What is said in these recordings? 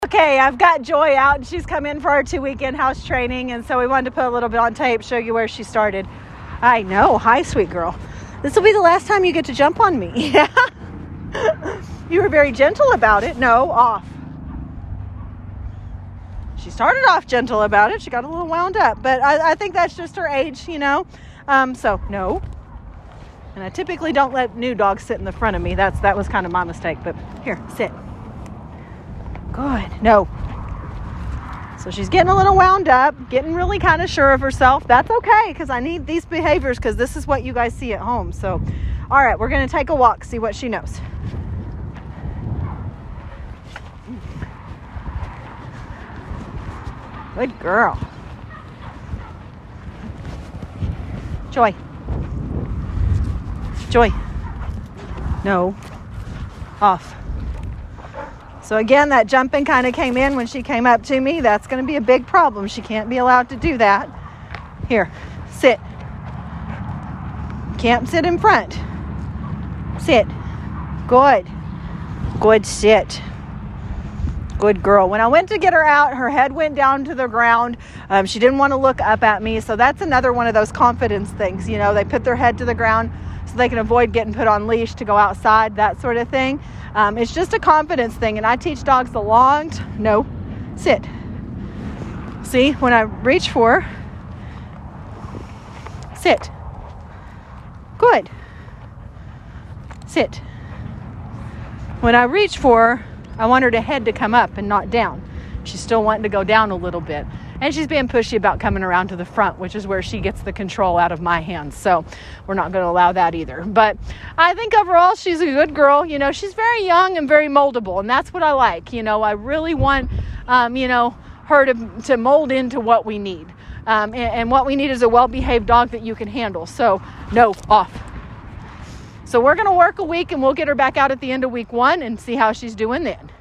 Okay, I've got Joy out and she's come in for our 2-week in-house training, and so we wanted to put a little bit on tape, show you where she started. I know. Hi, sweet girl. This will be the last time you get to jump on me. Yeah. You were very gentle about it. No, off. She started off gentle about it. She got a little wound up, but I think that's just her age, you know. So no. And I typically don't let new dogs sit in the front of me. That was kind of my mistake, but here, sit. Good. No. So she's getting a little wound up, getting really kind of sure of herself. That's okay, because I need these behaviors, because this is what you guys see at home. So, all right, we're going to take a walk, see what she knows. Good girl. Joy. Joy. No. Off. So again, that jumping kind of came in when she came up to me. That's going to be a big problem. She can't be allowed to do that. Here, sit. Can't sit in front. Sit. Good. Good sit. Good girl. When I went to get her out, her head went down to the ground. She didn't want to look up at me. So that's another one of those confidence things. You know, they put their head to the ground so they can avoid getting put on leash to go outside, that sort of thing. It's just a confidence thing, and I teach dogs no, sit. See, when I reach for her, sit. Good. Sit. When I reach for her, I want her head to come up and not down. She's still wanting to go down a little bit. And she's being pushy about coming around to the front, which is where she gets the control out of my hands. So we're not going to allow that either. But I think overall she's a good girl. You know, she's very young and very moldable. And that's what I like. You know, I really want, her to mold into what we need. And what we need is a well-behaved dog that you can handle. So no, off. So we're going to work a week and we'll get her back out at the end of week 1 and see how she's doing then.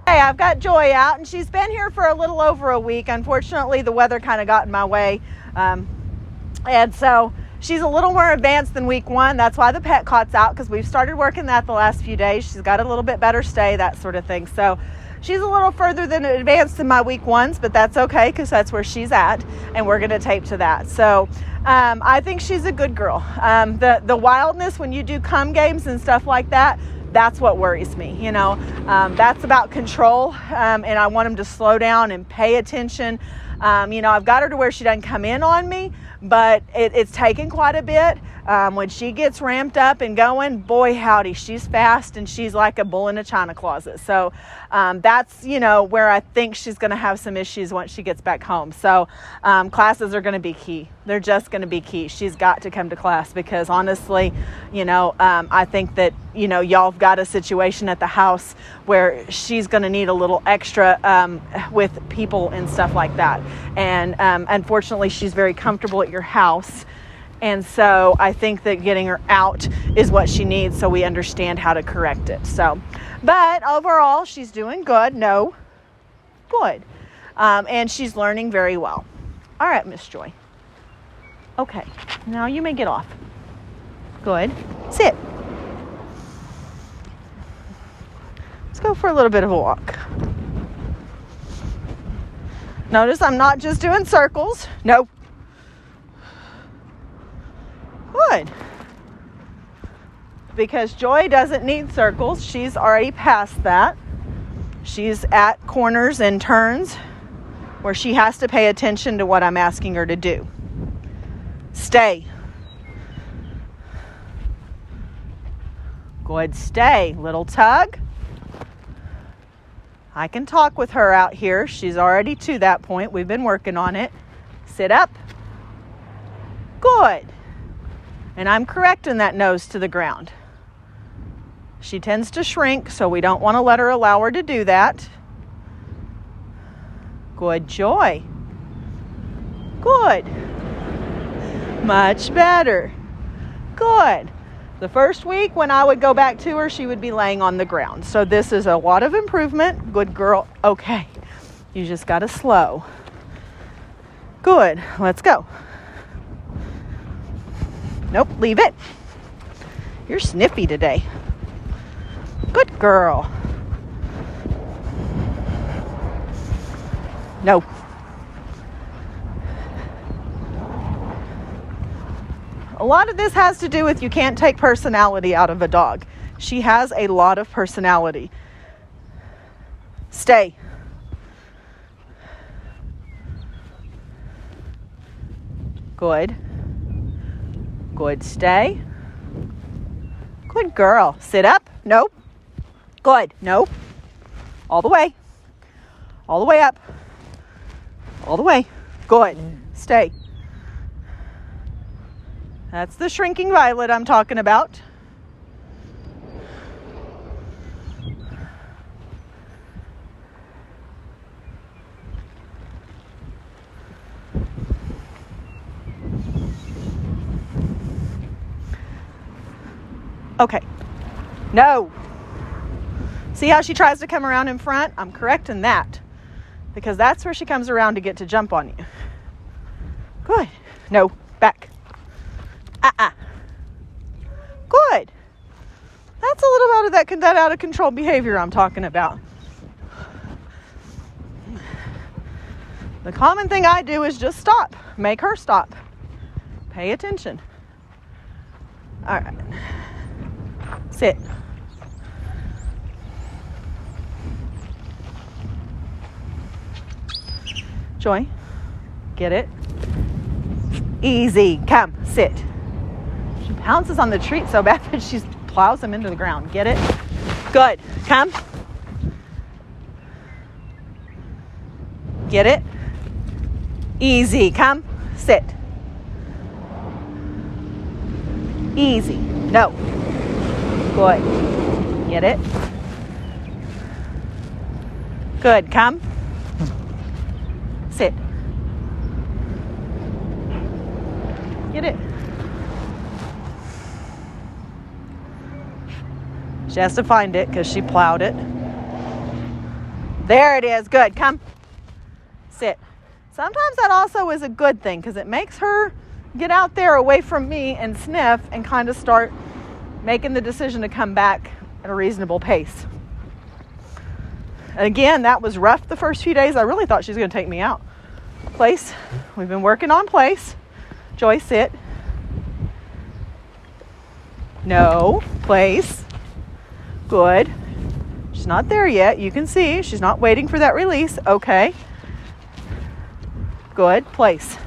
Hey, I've got Joy out and she's been here for a little over a week. Unfortunately, the weather kind of got in my way. And so she's a little more advanced than week 1. That's why the pet cot's out, because we've started working that the last few days. She's got a little bit better stay, that sort of thing. So she's a little further than advanced than my week 1s, but that's okay, because that's where she's at. And we're going to tape to that. So I think she's a good girl. The wildness when you do come games and stuff like that, that's what worries me. You know, that's about control, and I want them to slow down and pay attention. I've got her to where she doesn't come in on me, but it's taken quite a bit. When she gets ramped up and going, boy howdy, she's fast and she's like a bull in a china closet. So that's, where I think she's going to have some issues once she gets back home. So classes are going to be key. They're just going to be key. She's got to come to class, because honestly, I think that, y'all have got a situation at the house where she's going to need a little extra with people and stuff like that. And unfortunately, she's very comfortable at your house. And so I think that getting her out is what she needs, so we understand how to correct it. So, but overall, she's doing good. No, good. And she's learning very well. All right, Miss Joy. Okay, now you may get off. Good. Sit. Let's go for a little bit of a walk. Notice I'm not just doing circles. Nope. Good. Because Joy doesn't need circles. She's already past that. She's at corners and turns where she has to pay attention to what I'm asking her to do. Stay. Good, stay. Little tug. I can talk with her out here. She's already to that point. We've been working on it. Sit up. Good. And I'm correcting that nose to the ground. She tends to shrink, so we don't want to allow her to do that. Good, Joy. Good. Much better. Good. The first week when I would go back to her, she would be laying on the ground. So this is a lot of improvement. Good girl. Okay. You just got to slow. Good. Let's go. Nope, leave it. You're sniffy today. Good girl. No. A lot of this has to do with you can't take personality out of a dog. She has a lot of personality. Stay. Good. Good. Stay. Good girl. Sit up. Nope. Good. Nope. All the way. All the way up. All the way. Good. Stay. That's the shrinking violet I'm talking about. Okay. No. See how she tries to come around in front? I'm correcting that because that's where she comes around to get to jump on you. Good. No. Back. Good. That's a little out of that out of control behavior I'm talking about. The common thing I do is just stop. Make her stop. Pay attention. All right. Sit. Joy. Get it. Easy. Come. Sit. She pounces on the treat so bad that she plows him into the ground. Get it? Good. Come. Get it? Easy. Come. Sit. Easy. No. Good. Get it? Good. Come. Sit. Get it? She has to find it because she plowed it. There it is. Good. Come. Sit. Sometimes that also is a good thing because it makes her get out there away from me and sniff and kind of start making the decision to come back at a reasonable pace. And again, that was rough the first few days. I really thought she was going to take me out. Place. We've been working on place. Joy, sit. No. Place. Good. She's not there yet. You can see she's not waiting for that release. Okay. Good. Place.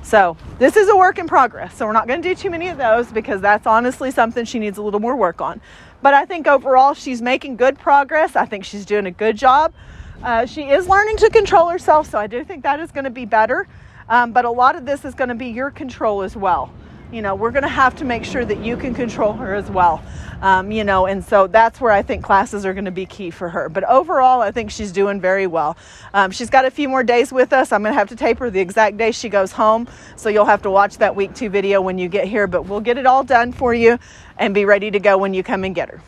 So this is a work in progress. So we're not going to do too many of those because that's honestly something she needs a little more work on. But I think overall she's making good progress. I think she's doing a good job. She is learning to control herself. So I do think that is going to be better. But a lot of this is going to be your control as well. You know, we're going to have to make sure that you can control her as well. You know, and so that's where I think classes are going to be key for her. But overall, I think she's doing very well. She's got a few more days with us. I'm going to have to tape her the exact day she goes home. So you'll have to watch that week 2 video when you get here. But we'll get it all done for you and be ready to go when you come and get her.